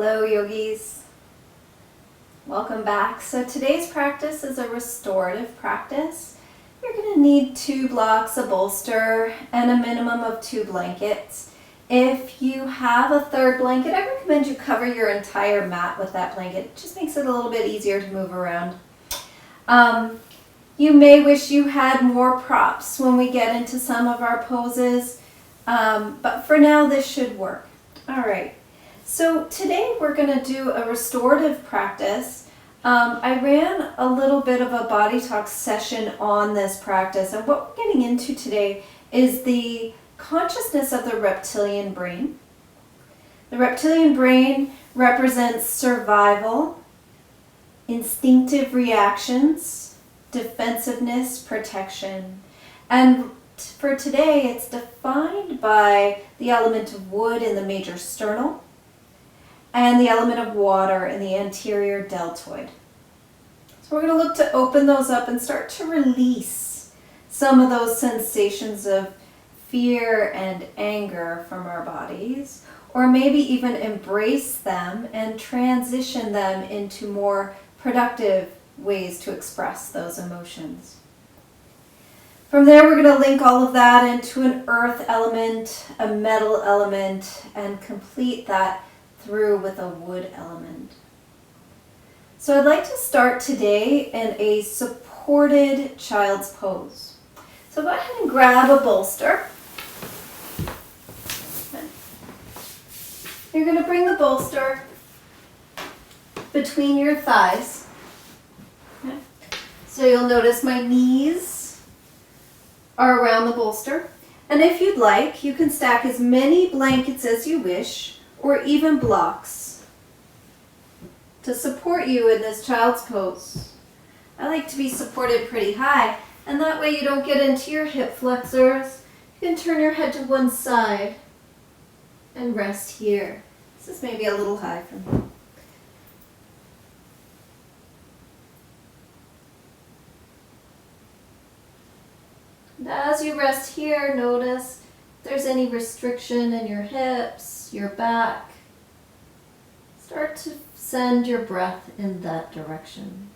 Hello yogis, welcome back. So today's practice is a restorative practice. You're going to need 2 blocks, a bolster, and a minimum of 2 blankets. If you have a 3rd blanket, I recommend you cover your entire mat with that blanket. It just makes it a little bit easier to move around. You may wish you had more props when we get into some of our poses, but for now this should work. All right. So today we're going to do a restorative practice. I ran a little bit of a body talk session on this practice, and what we're getting into today is the consciousness of the reptilian brain. The reptilian brain represents survival, instinctive reactions, defensiveness, protection, and for today it's defined by the element of wood in the major sternal and the element of water in the anterior deltoid. So we're going to look to open those up and start to release some of those sensations of fear and anger from our bodies, or maybe even embrace them and transition them into more productive ways to express those emotions. From there, we're going to link all of that into an earth element, a metal element, and complete that through with a wood element. So I'd like to start today in a supported child's pose. So go ahead and grab a bolster. You're going to bring the bolster between your thighs. Okay. So you'll notice my knees are around the bolster. And if you'd like, you can stack as many blankets as you wish, or even blocks, to support you in this child's pose. I like to be supported pretty high, and that way you don't get into your hip flexors. You can turn your head to one side and rest here. This is maybe a little high for me. And as you rest here, notice if there's any restriction in your hips, your back. Start to send your breath in that direction.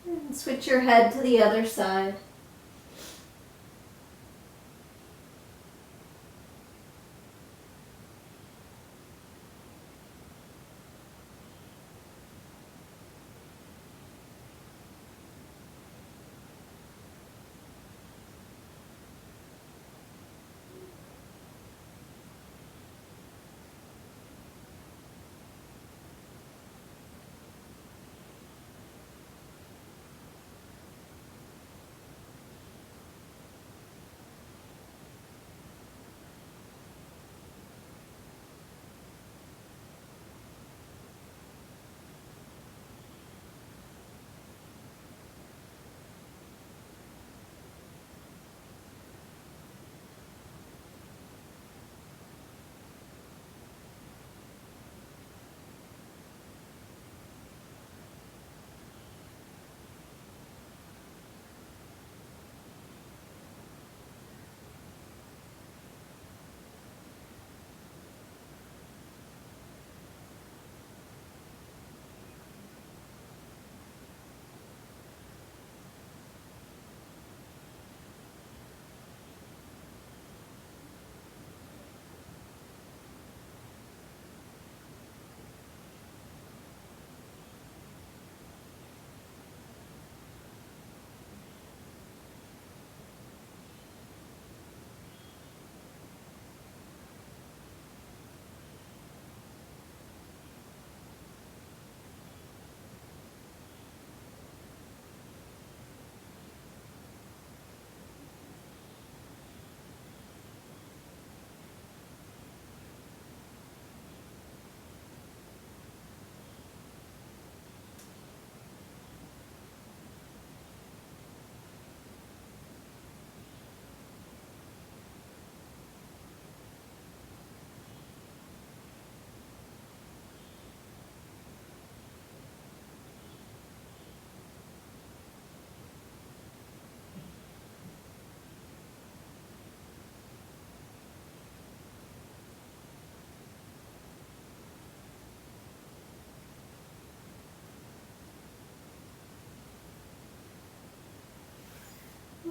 And switch your head to the other side.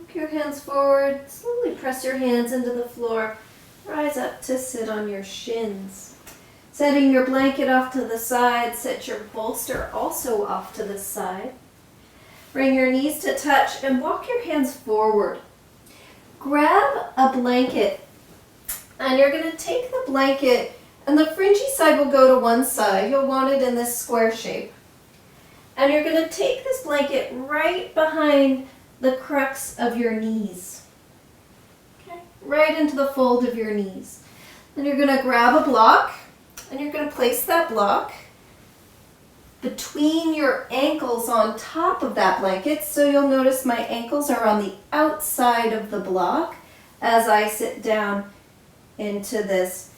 Walk your hands forward. Slowly press your hands into the floor. Rise up to sit on your shins. Setting your blanket off to the side, set your bolster also off to the side. Bring your knees to touch and walk your hands forward. Grab a blanket and you're going to take the blanket and the fringy side will go to one side. You'll want it in this square shape. And you're going to take this blanket right behind the crux of your knees. Okay? Right into the fold of your knees. Then you're going to grab a block and you're going to place that block between your ankles on top of that blanket. So you'll notice my ankles are on the outside of the block as I sit down into this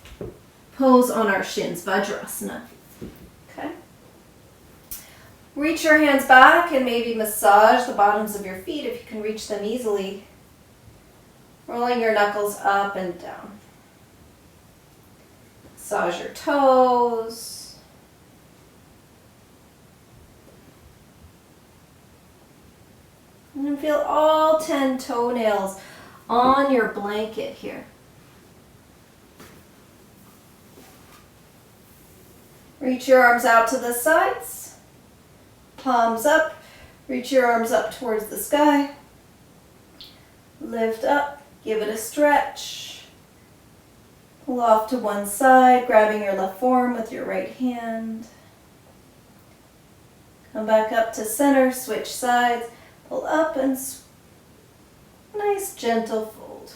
pose on our shins, Vajrasana. Okay. Reach your hands back and maybe massage the bottoms of your feet if you can reach them easily. Rolling your knuckles up and down. Massage your toes. And feel all 10 toenails on your blanket here. Reach your arms out to the sides. Palms up. Reach your arms up towards the sky. Lift up. Give it a stretch. Pull off to one side, grabbing your left forearm with your right hand. Come back up to center, switch sides. Pull up and nice gentle fold.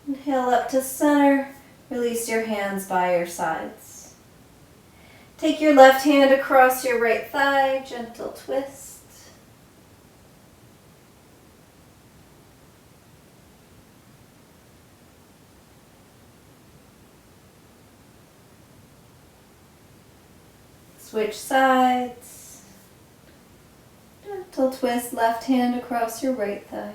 Inhale up to center. Release your hands by your sides. Take your left hand across your right thigh, gentle twist. Switch sides. Gentle twist, left hand across your right thigh.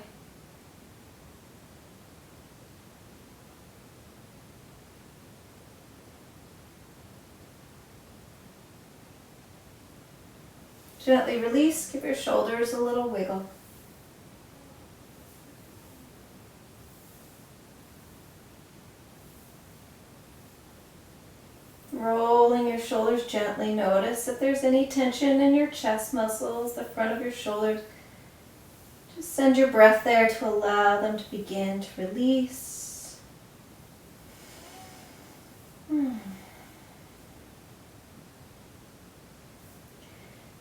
Gently release, give your shoulders a little wiggle. Rolling your shoulders gently. Notice if there's any tension in your chest muscles, the front of your shoulders. Just send your breath there to allow them to begin to release.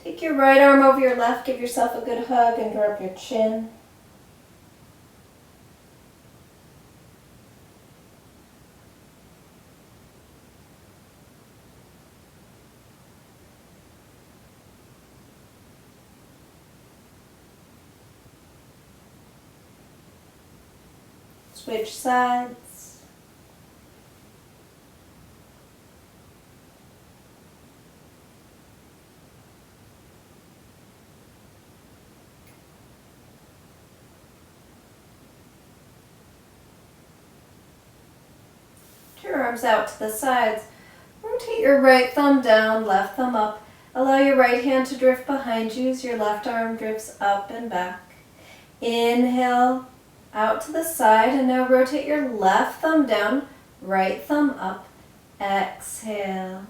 Take your right arm over your left, give yourself a good hug and draw up your chin. Switch sides. Your arms out to the sides. Rotate your right thumb down, left thumb up. Allow your right hand to drift behind you as your left arm drifts up and back. Inhale. Out to the side, and now rotate your left thumb down, right thumb up. Exhale.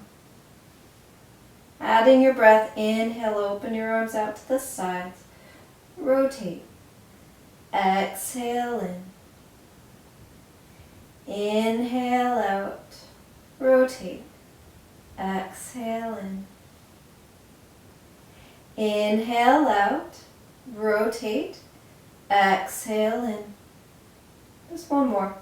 Adding your breath, inhale, open your arms out to the sides. Rotate. Exhale in. Inhale out. Rotate. Exhale in. Inhale out. Rotate. Exhale in. Just one more.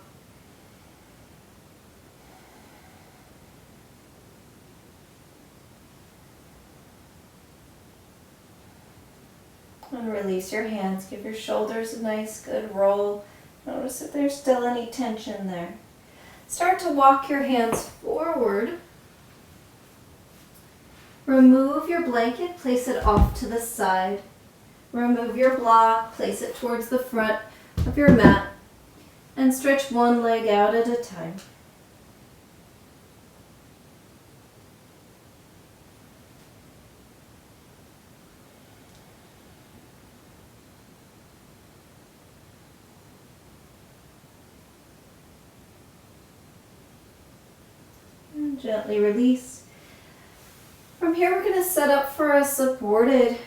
And release your hands. Give your shoulders a nice good roll. Notice if there's still any tension there. Start to walk your hands forward. Remove your blanket, place it off to the side. Remove your block, place it towards the front of your mat, and stretch one leg out at a time. And gently release. From here, we're going to set up for a supported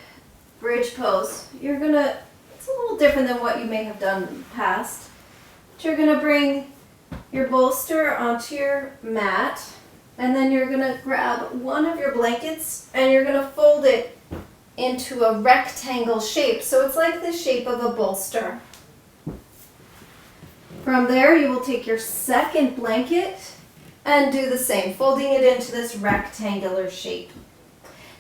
bridge pose. It's a little different than what you may have done in the past. But you're going to bring your bolster onto your mat, and then you're going to grab one of your blankets and you're going to fold it into a rectangle shape. So it's like the shape of a bolster. From there, you will take your second blanket and do the same, folding it into this rectangular shape.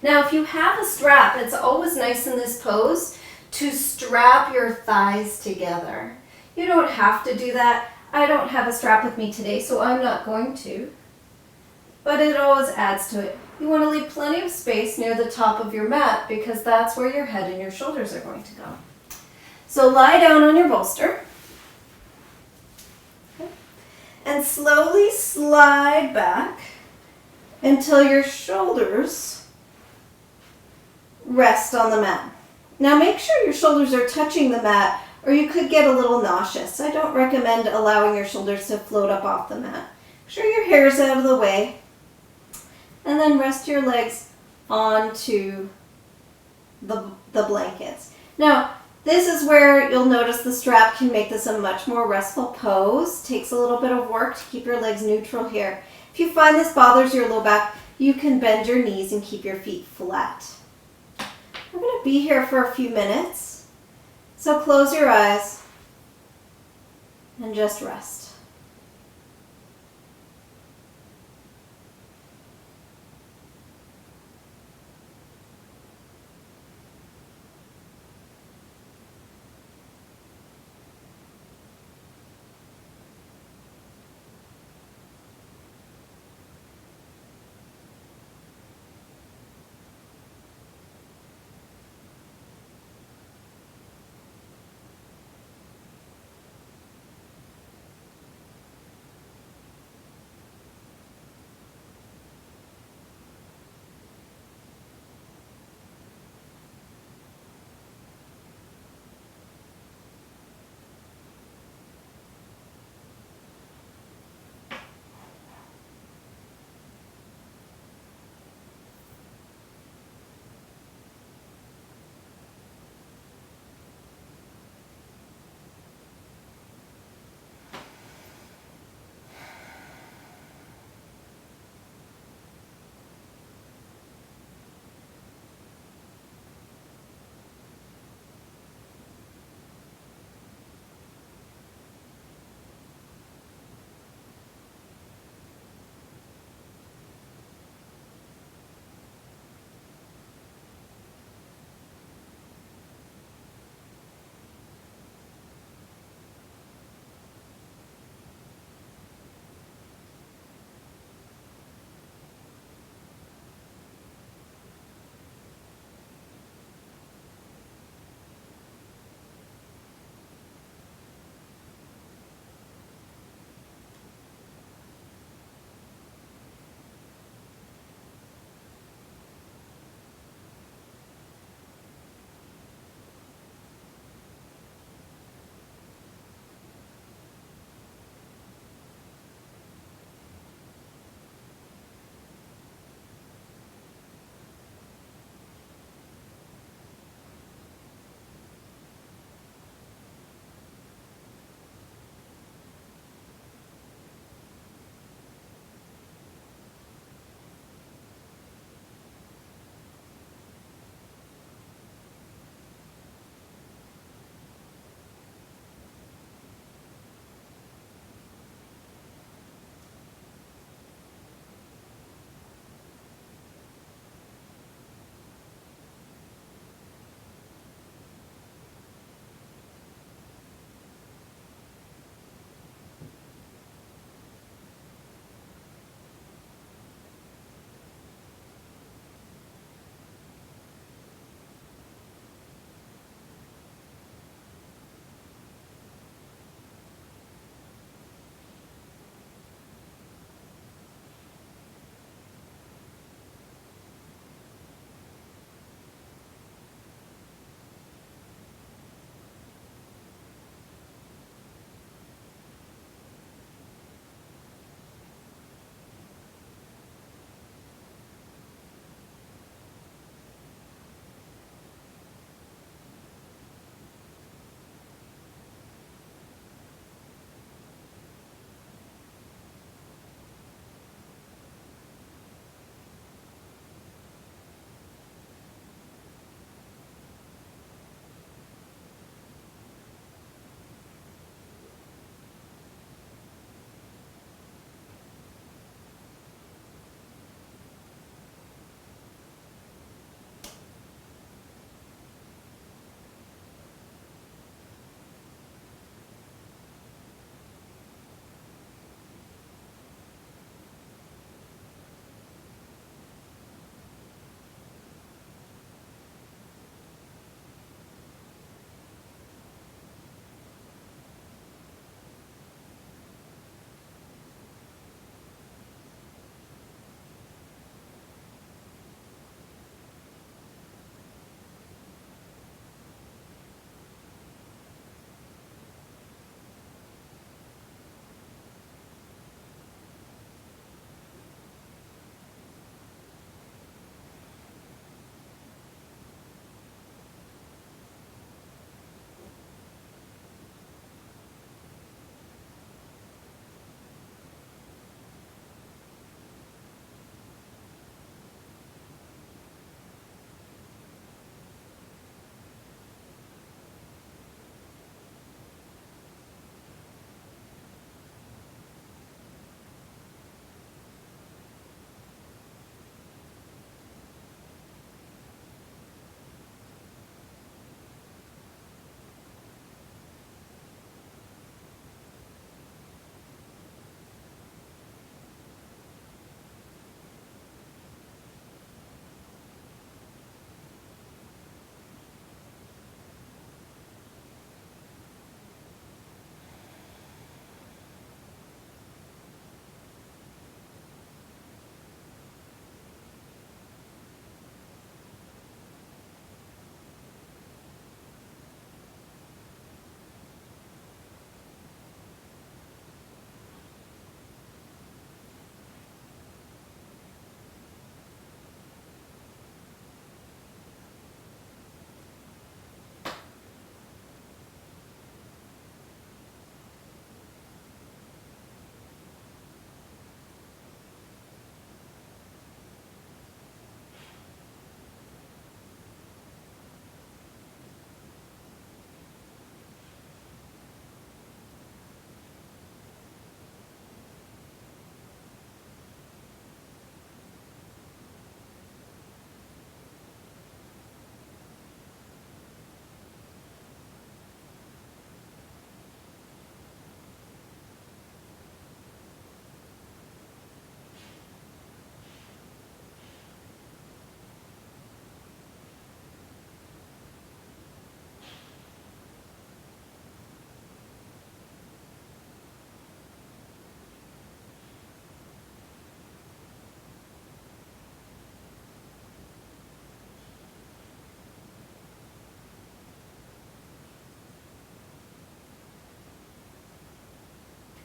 Now, if you have a strap, it's always nice in this pose to strap your thighs together. You don't have to do that. I don't have a strap with me today, so I'm not going to. But it always adds to it. You want to leave plenty of space near the top of your mat because that's where your head and your shoulders are going to go. So lie down on your bolster. And slowly slide back until your shoulders rest on the mat. Now make sure your shoulders are touching the mat or you could get a little nauseous. I don't recommend allowing your shoulders to float up off the mat. Make sure your hair is out of the way. And then rest your legs onto the blankets. Now, this is where you'll notice the strap can make this a much more restful pose. Takes a little bit of work to keep your legs neutral here. If you find this bothers your low back, you can bend your knees and keep your feet flat. We're going to be here for a few minutes. So close your eyes and just rest.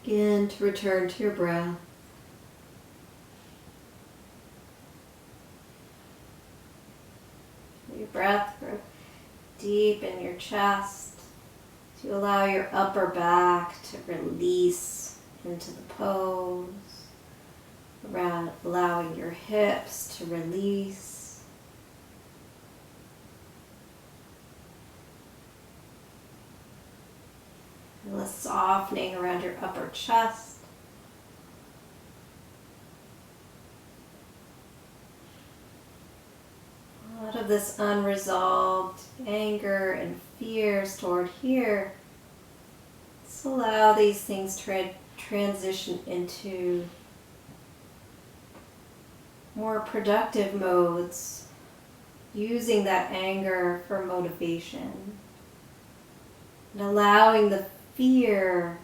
Begin to return to your breath. Your breath grow deep in your chest to allow your upper back to release into the pose, allowing your hips to release. Feel a softening around your upper chest. A lot of this unresolved anger and fear stored here. Let's allow these things to transition into more productive modes, using that anger for motivation, and allowing the fear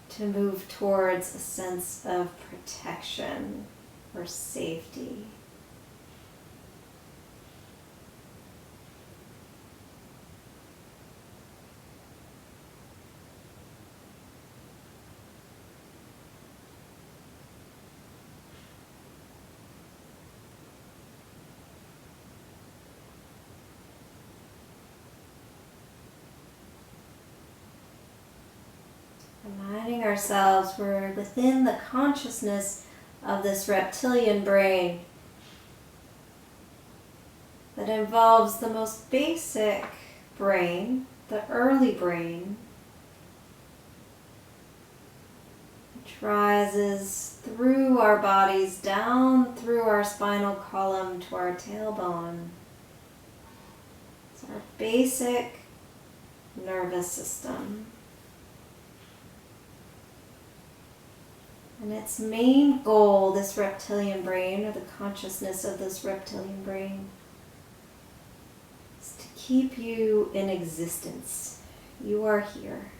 to move towards a sense of protection or safety. Reminding ourselves we're within the consciousness of this reptilian brain that involves the most basic brain, the early brain, which rises through our bodies, down through our spinal column to our tailbone. It's our basic nervous system. And its main goal, this reptilian brain, or the consciousness of this reptilian brain, is to keep you in existence. You are here.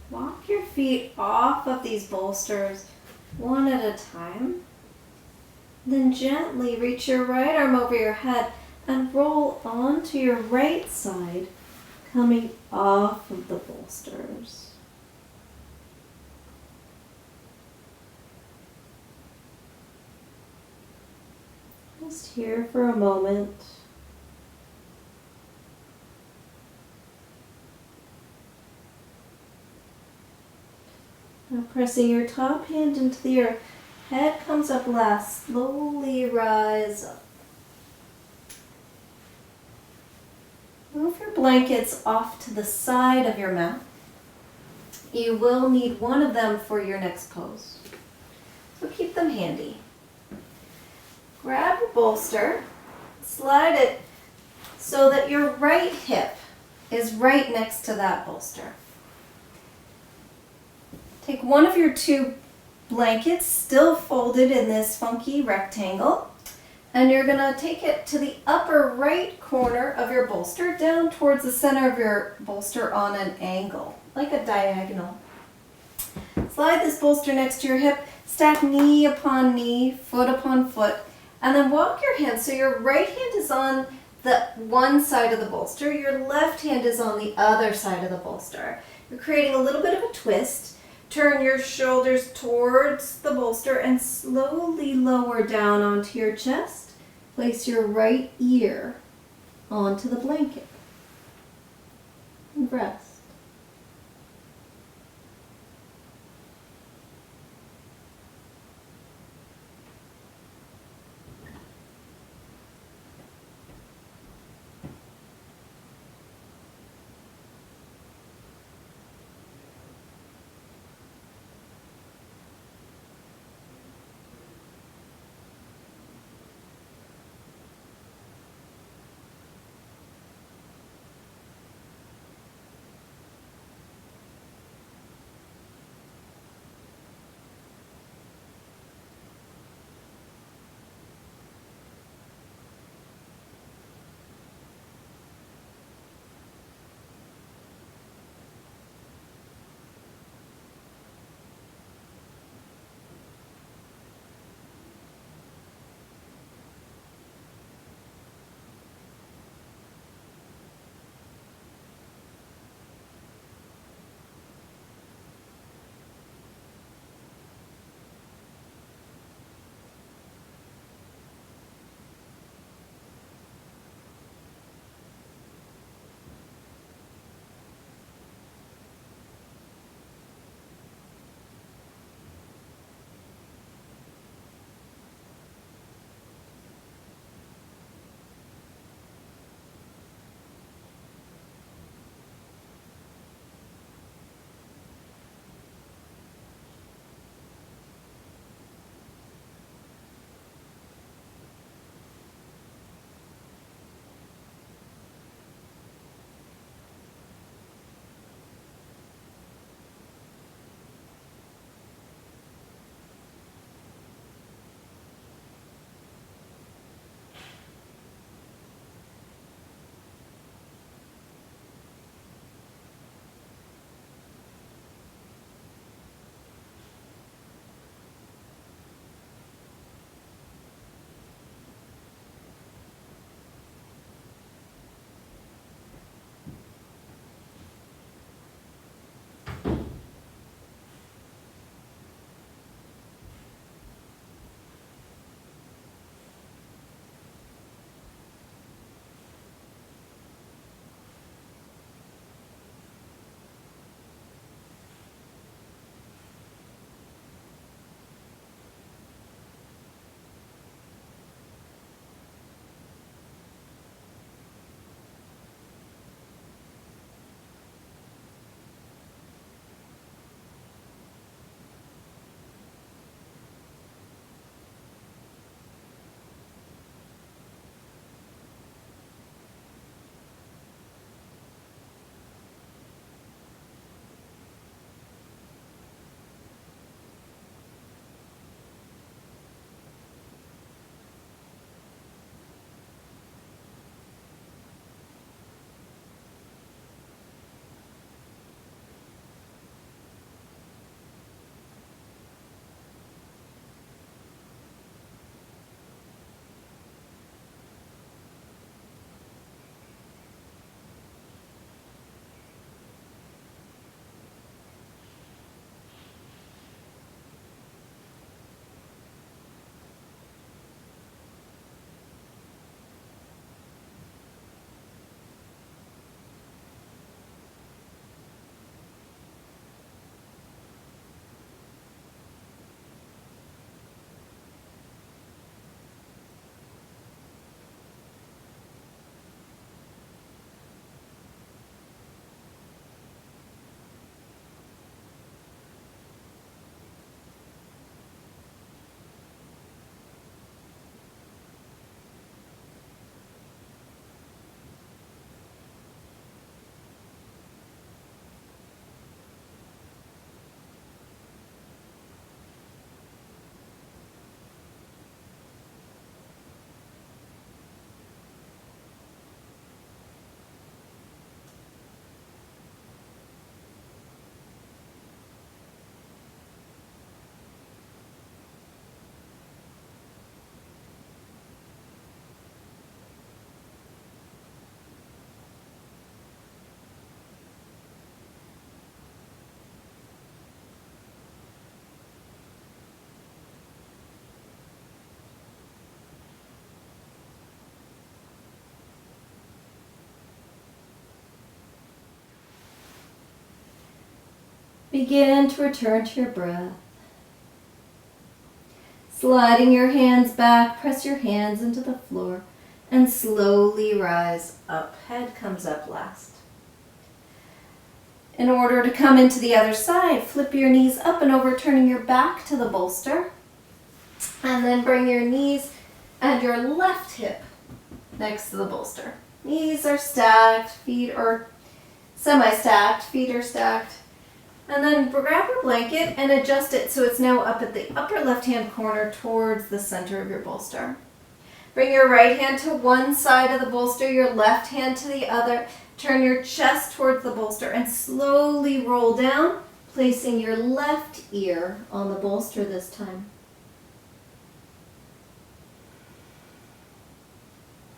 Walk your feet off of these bolsters one at a time. Then gently reach your right arm over your head and roll onto your right side, coming off of the bolsters. Just here for a moment. Now pressing your top hand into the earth, head comes up last, slowly rise up. Move your blankets off to the side of your mat. You will need one of them for your next pose, so keep them handy. Grab your bolster, slide it so that your right hip is right next to that bolster. Take one of your two blankets, still folded in this funky rectangle, and you're going to take it to the upper right corner of your bolster, down towards the center of your bolster on an angle, like a diagonal. Slide this bolster next to your hip, stack knee upon knee, foot upon foot, and then walk your hands so your right hand is on the one side of the bolster, your left hand is on the other side of the bolster. You're creating a little bit of a twist. Turn your shoulders towards the bolster and slowly lower down onto your chest. Place your right ear onto the blanket and rest. Begin to return to your breath. Sliding your hands back, press your hands into the floor and slowly rise up. Head comes up last. In order to come into the other side, flip your knees up and over, turning your back to the bolster. And then bring your knees and your left hip next to the bolster. Knees are stacked, feet are semi-stacked, feet are stacked. And then grab your blanket and adjust it so it's now up at the upper left-hand corner towards the center of your bolster. Bring your right hand to one side of the bolster, your left hand to the other. Turn your chest towards the bolster and slowly roll down, placing your left ear on the bolster this time.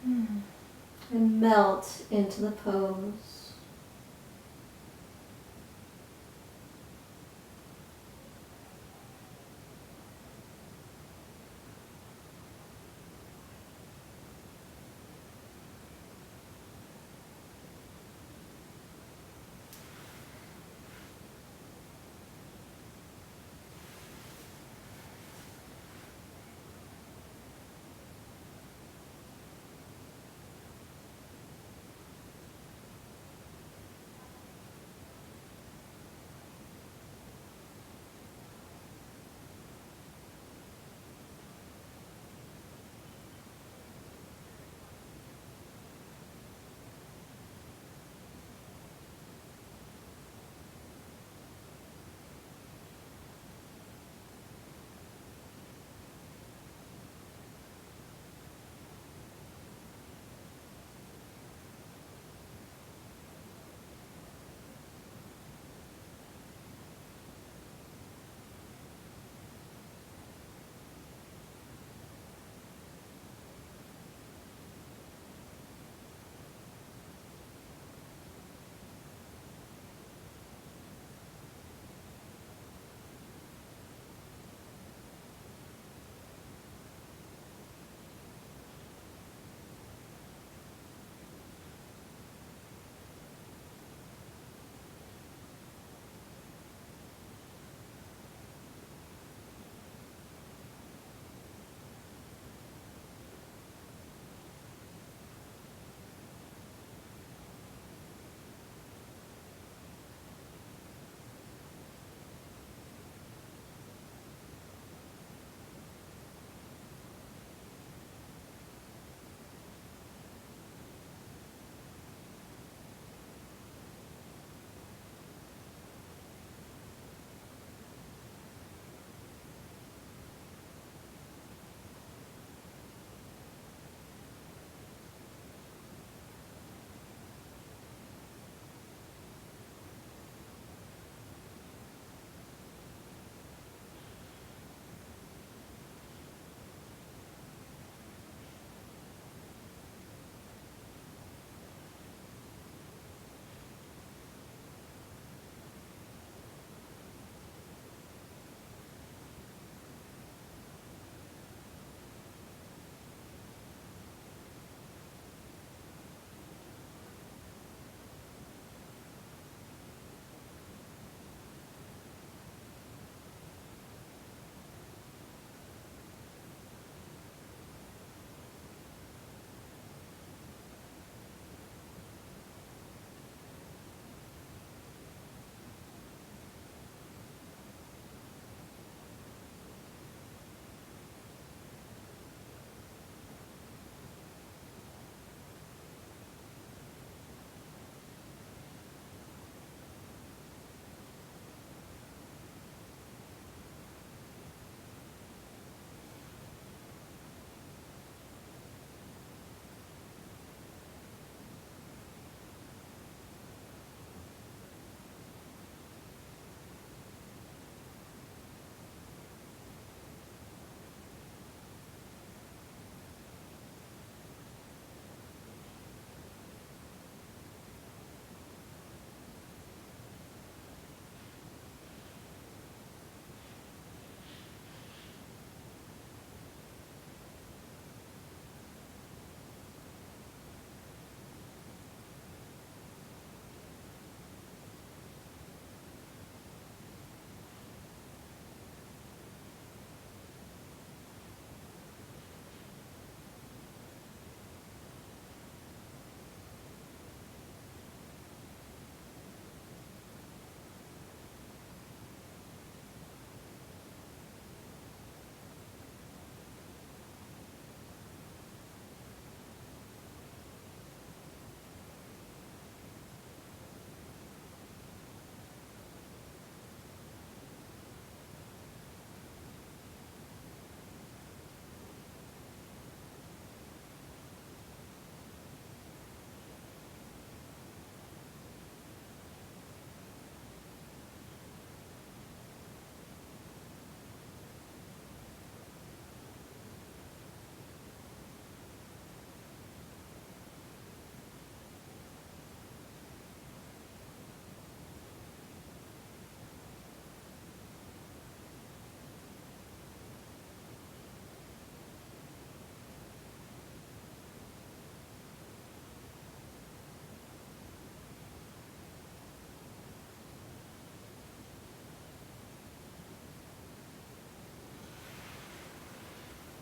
And melt into the pose.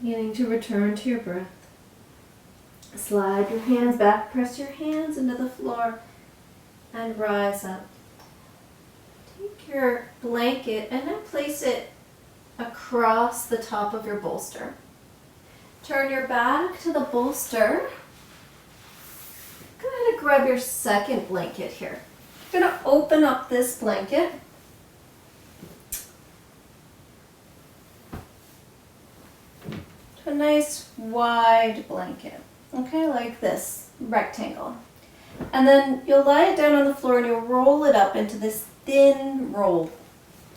Beginning to return to your breath. Slide your hands back, press your hands into the floor, and rise up. Take your blanket and then place it across the top of your bolster. Turn your back to the bolster. Go ahead and grab your second blanket here. You're going to open up this blanket. A nice wide blanket, okay, like this rectangle. And then you'll lie it down on the floor and you'll roll it up into this thin roll.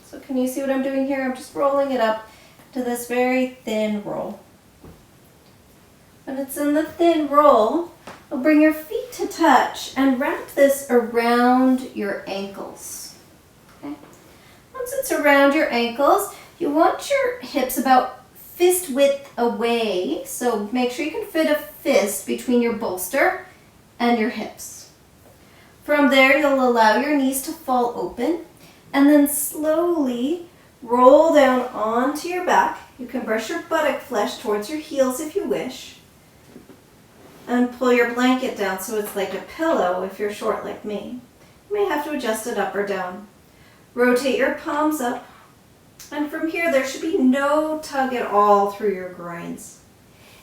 So can you see what I'm doing here? I'm just rolling it up to this very thin roll. When it's in the thin roll, you'll bring your feet to touch and wrap this around your ankles. Okay? Once it's around your ankles, you want your hips about fist width away, so make sure you can fit a fist between your bolster and your hips. From there, you'll allow your knees to fall open and then slowly roll down onto your back. You can brush your buttock flesh towards your heels if you wish, and pull your blanket down so it's like a pillow if you're short like me. You may have to adjust it up or down. Rotate your palms up. And from here, there should be no tug at all through your groins.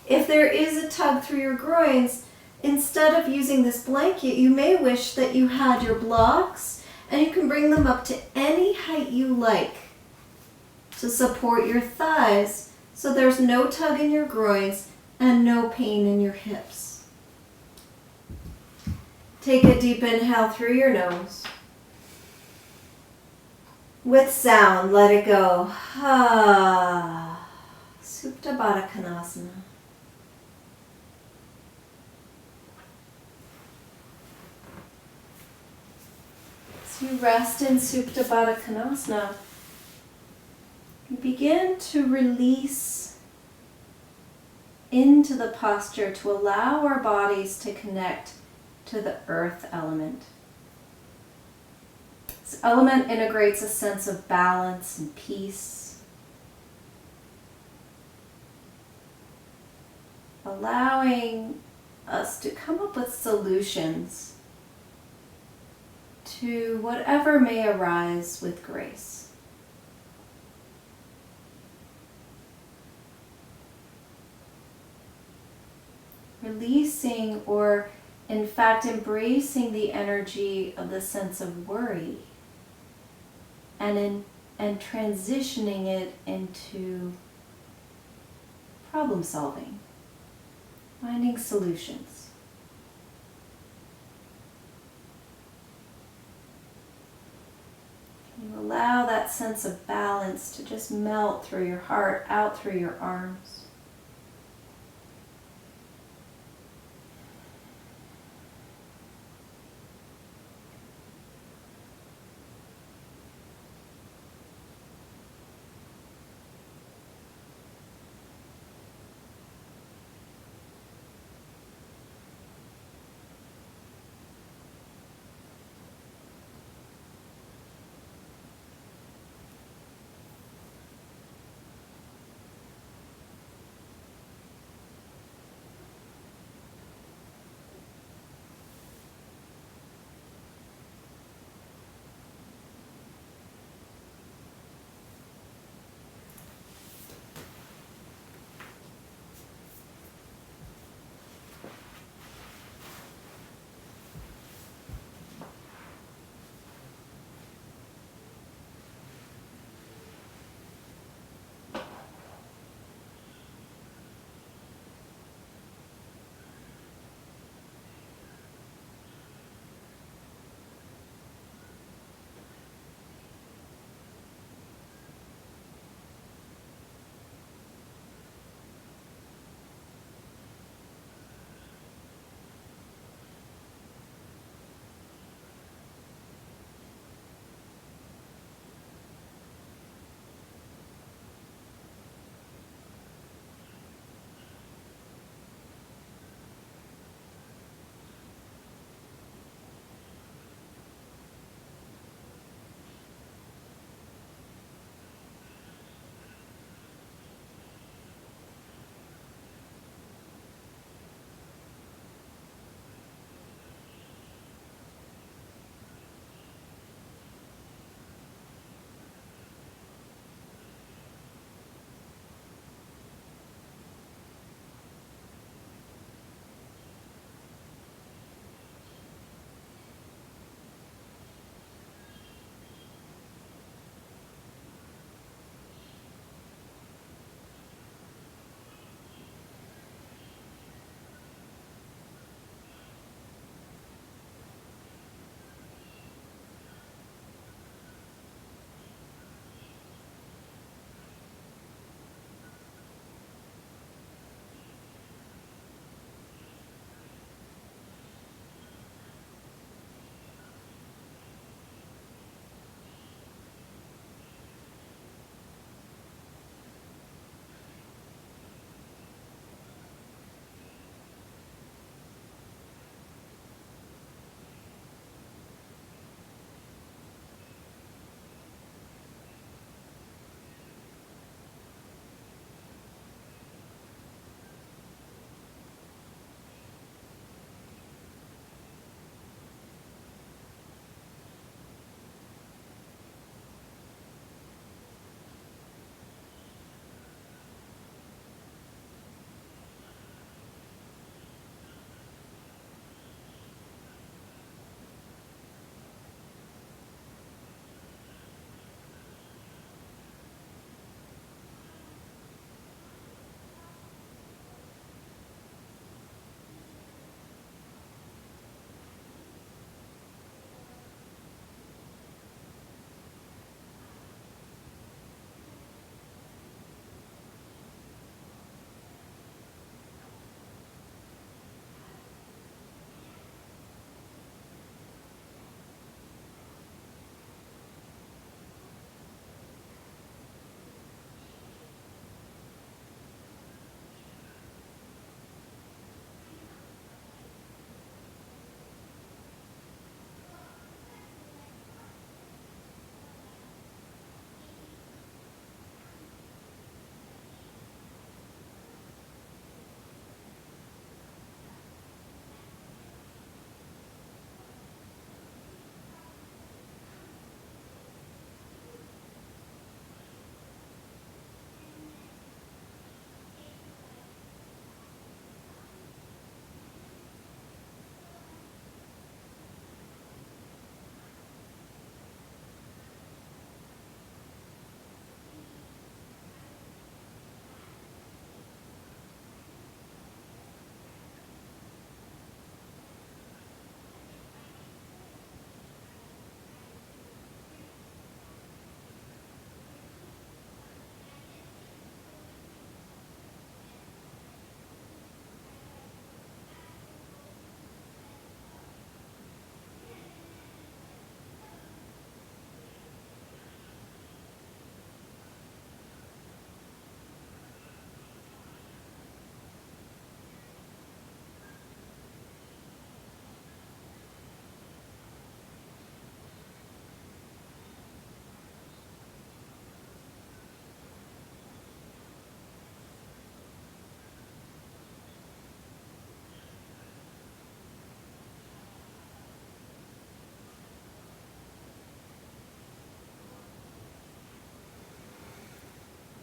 If there is a tug through your groins, instead of using this blanket, you may wish that you had your blocks, and you can bring them up to any height you like to support your thighs, so there's no tug in your groins and no pain in your hips. Take a deep inhale through your nose. With sound, let it go. Supta Baddha Konasana. As you rest in Supta Baddha Konasana, you begin to release into the posture to allow our bodies to connect to the earth element. This element integrates a sense of balance and peace, allowing us to come up with solutions to whatever may arise with grace. Releasing, or in fact embracing, the energy of the sense of worry and transitioning it into problem solving, finding solutions. You allow that sense of balance to just melt through your heart, out through your arms.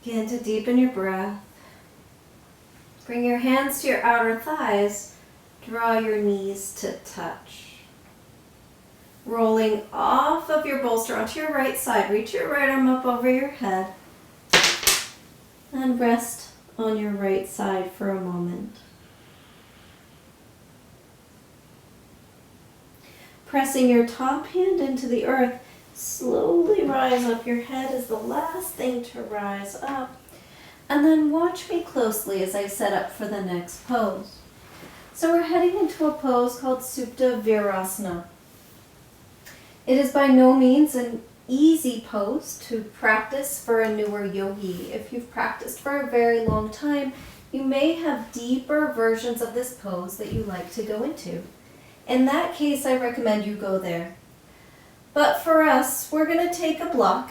Begin to deepen your breath. Bring your hands to your outer thighs. Draw your knees to touch. Rolling off of your bolster onto your right side. Reach your right arm up over your head. And rest on your right side for a moment. Pressing your top hand into the earth, slowly rise up. Your head is the last thing to rise up. And then watch me closely as I set up for the next pose. So we're heading into a pose called Supta Virasana. It is by no means an easy pose to practice for a newer yogi. If you've practiced for a very long time, you may have deeper versions of this pose that you like to go into. In that case, I recommend you go there. But for us, we're going to take a block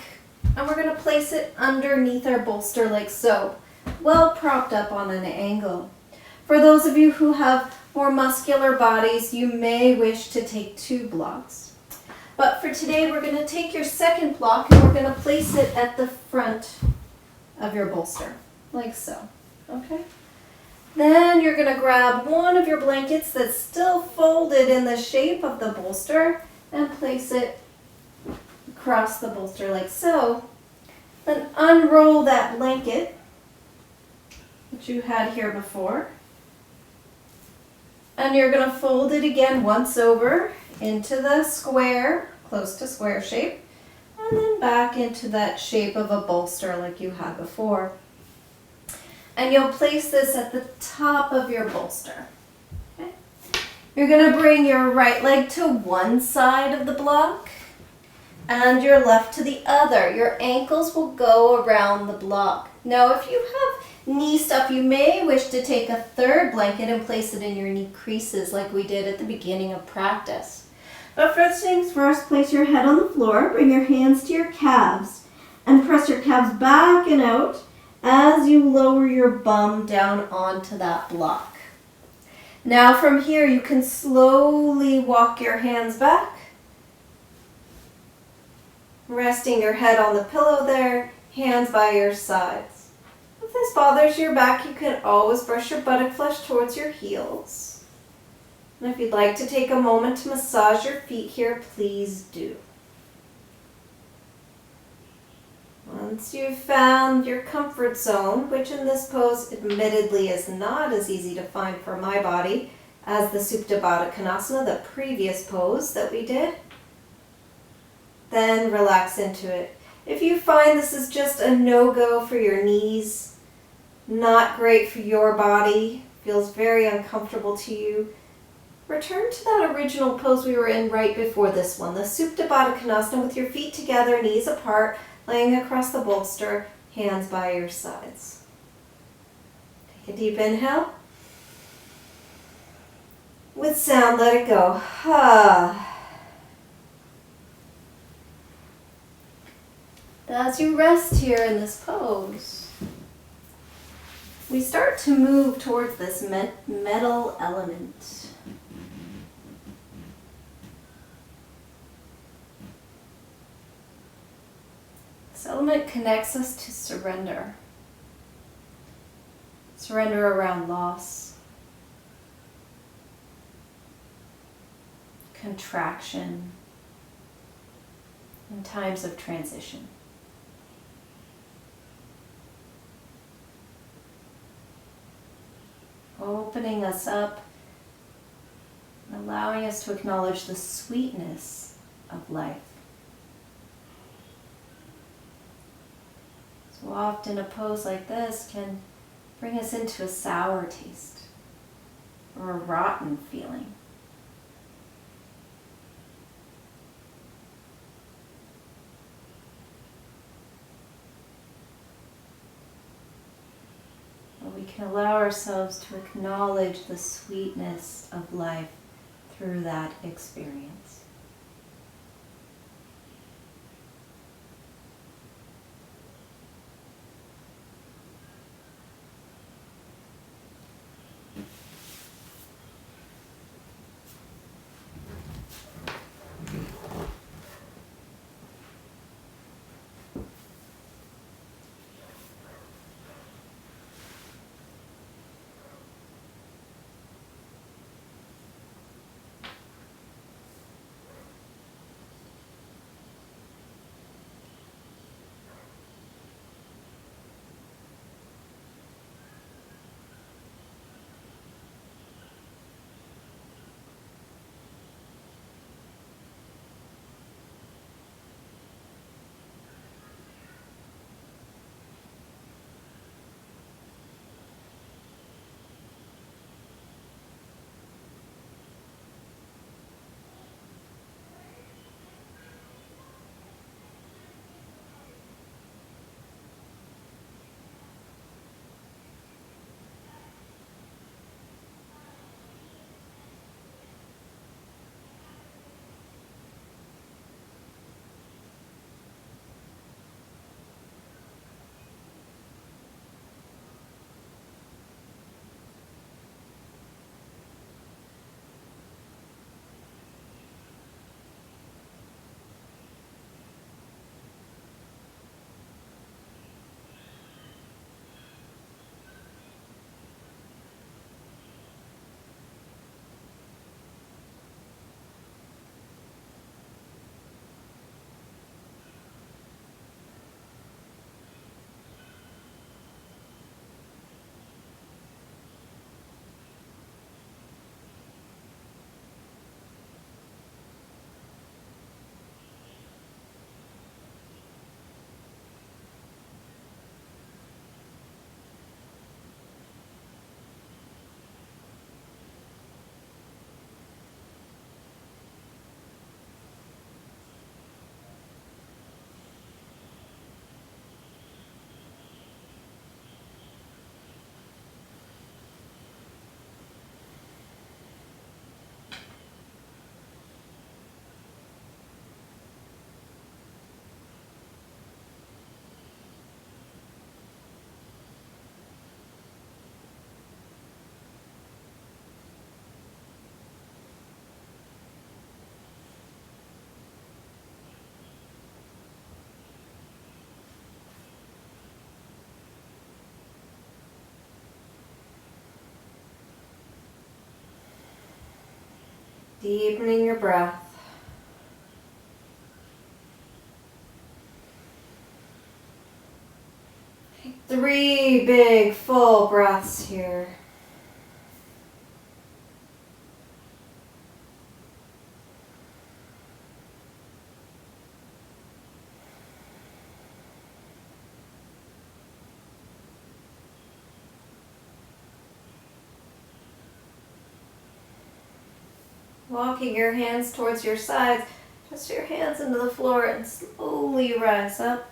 and we're going to place it underneath our bolster like so, well propped up on an angle. For those of you who have more muscular bodies, you may wish to take 2 blocks. But for today, we're going to take your second block and we're going to place it at the front of your bolster, like so, okay? Then you're going to grab one of your blankets that's still folded in the shape of the bolster and place it across the bolster like so. Then unroll that blanket that you had here before. And you're going to fold it again once over into the square, close to square shape, and then back into that shape of a bolster like you had before. And you'll place this at the top of your bolster. Okay? You're going to bring your right leg to one side of the block and your left to the other. Your ankles will go around the block. Now, if you have knee stuff, you may wish to take a third blanket and place it in your knee creases like we did at the beginning of practice. But first things first, place your head on the floor, bring your hands to your calves, and press your calves back and out as you lower your bum down onto that block. Now from here, you can slowly walk your hands back, resting your head on the pillow there, hands by your sides. If this bothers your back, you can always brush your buttock flesh towards your heels. And if you'd like to take a moment to massage your feet here, please do. Once you've found your comfort zone, which in this pose admittedly is not as easy to find for my body as the Supta Baddha Konasana, the previous pose that we did, then relax into it. If you find this is just a no-go for your knees, not great for your body, feels very uncomfortable to you, return to that original pose we were in right before this one, the Supta Baddha Konasana, with your feet together, knees apart, laying across the bolster, hands by your sides. Take a deep inhale. With sound, let it go. As you rest here in this pose, we start to move towards this metal element. This element connects us to surrender. Surrender around loss, contraction, and times of transition. Opening us up and allowing us to acknowledge the sweetness of life. So often a pose like this can bring us into a sour taste or a rotten feeling. But we can allow ourselves to acknowledge the sweetness of life through that experience. Deepening your breath. Take 3 big full breaths here. Walking your hands towards your sides, press your hands into the floor and slowly rise up.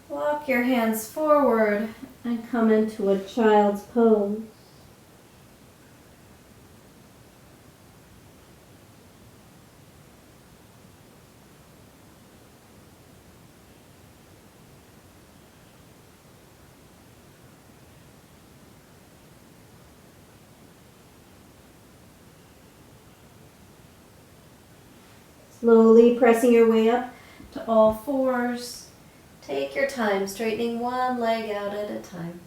Walk your hands forward and come into a child's pose. Slowly pressing your way up to all fours. Take your time, straightening one leg out at a time.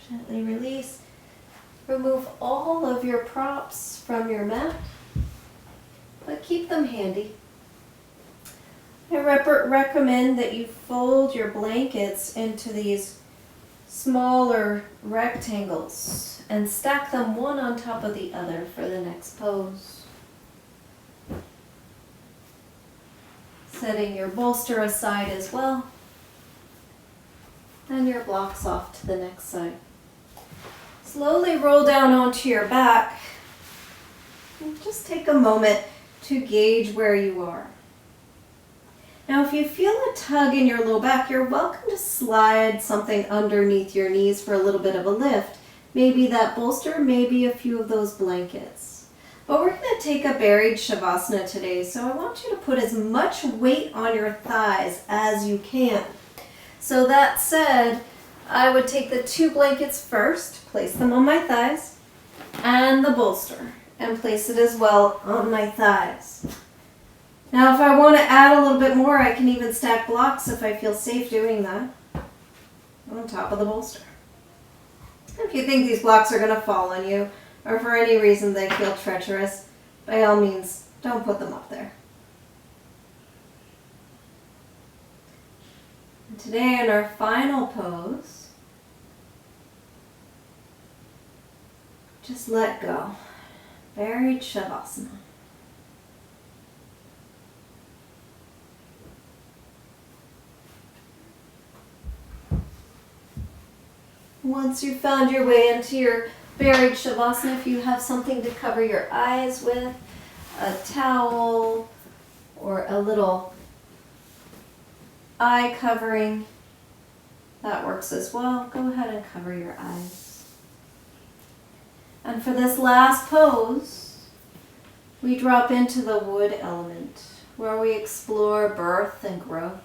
Gently release. Remove all of your props from your mat, but keep them handy. I recommend that you fold your blankets into these smaller rectangles and stack them one on top of the other for the next pose. Setting your bolster aside as well, and your blocks off to the next side. Slowly roll down onto your back and just take a moment to gauge where you are. Now, if you feel a tug in your low back, you're welcome to slide something underneath your knees for a little bit of a lift. Maybe that bolster, maybe a few of those blankets. But we're going to take a buried Shavasana today, so I want you to put as much weight on your thighs as you can. So that said, I would take the 2 blankets first, place them on my thighs, and the bolster, and place it as well on my thighs. Now, if I want to add a little bit more, I can even stack blocks if I feel safe doing that on top of the bolster. If you think these blocks are going to fall on you, or for any reason they feel treacherous, by all means, don't put them up there. And today in our final pose, just let go. Buried Shavasana. Once you've found your way into your buried Shavasana, if you have something to cover your eyes with, a towel or a little eye covering, that works as well. Go ahead and cover your eyes. And for this last pose, we drop into the wood element, where we explore birth and growth.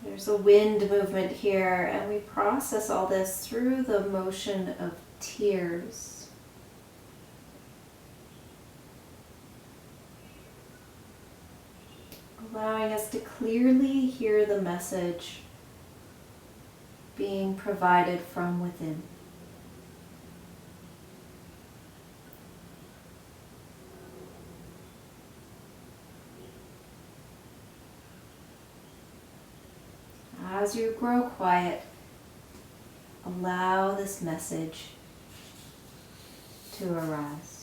There's a wind movement here, and we process all this through the motion of tears. Allowing us to clearly hear the message being provided from within. As you grow quiet, allow this message to arise.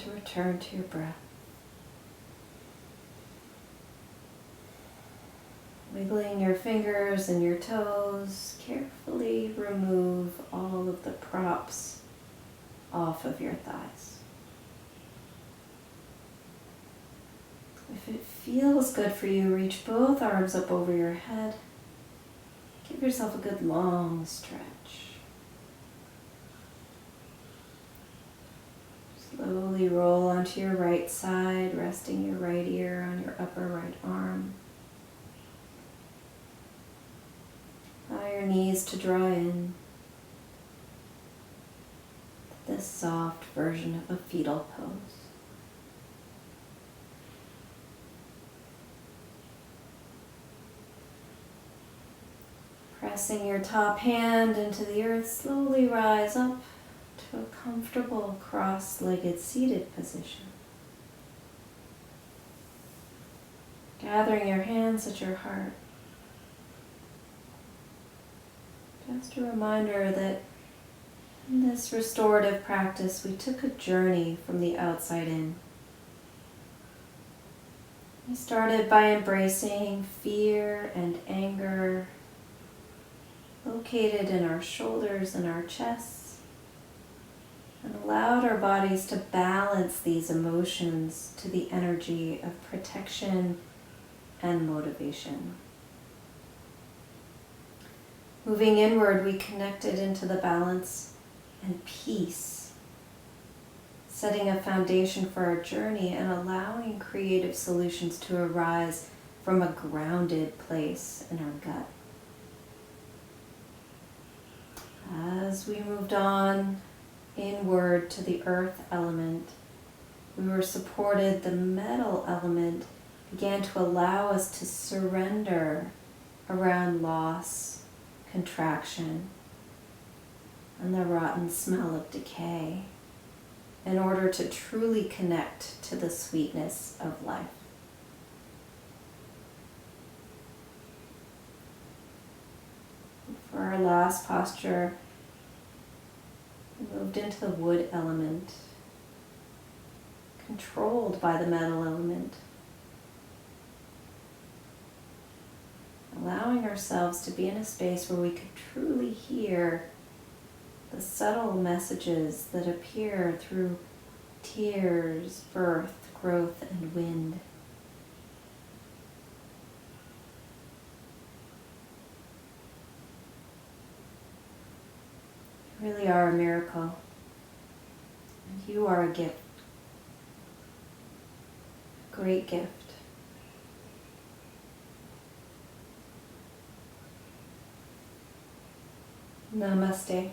to return to your breath. Wiggling your fingers and your toes, carefully remove all of the props off of your thighs. If it feels good for you, reach both arms up over your head. Give yourself a good long stretch. Slowly roll onto your right side, resting your right ear on your upper right arm. Allow your knees to draw in. This soft version of a fetal pose. Pressing your top hand into the earth, slowly rise up to a comfortable cross-legged seated position. Gathering your hands at your heart. Just a reminder that in this restorative practice, we took a journey from the outside in. We started by embracing fear and anger located in our shoulders and our chests, and allowed our bodies to balance these emotions to the energy of protection and motivation. Moving inward, we connected into the balance and peace, setting a foundation for our journey and allowing creative solutions to arise from a grounded place in our gut. As we moved on inward to the earth element, we were supported, the metal element began to allow us to surrender around loss, contraction, and the rotten smell of decay in order to truly connect to the sweetness of life. For our last posture, we moved into the wood element, controlled by the metal element, allowing ourselves to be in a space where we could truly hear the subtle messages that appear through tears, birth, growth, and wind. You really are a miracle, and you are a gift, a great gift. Namaste.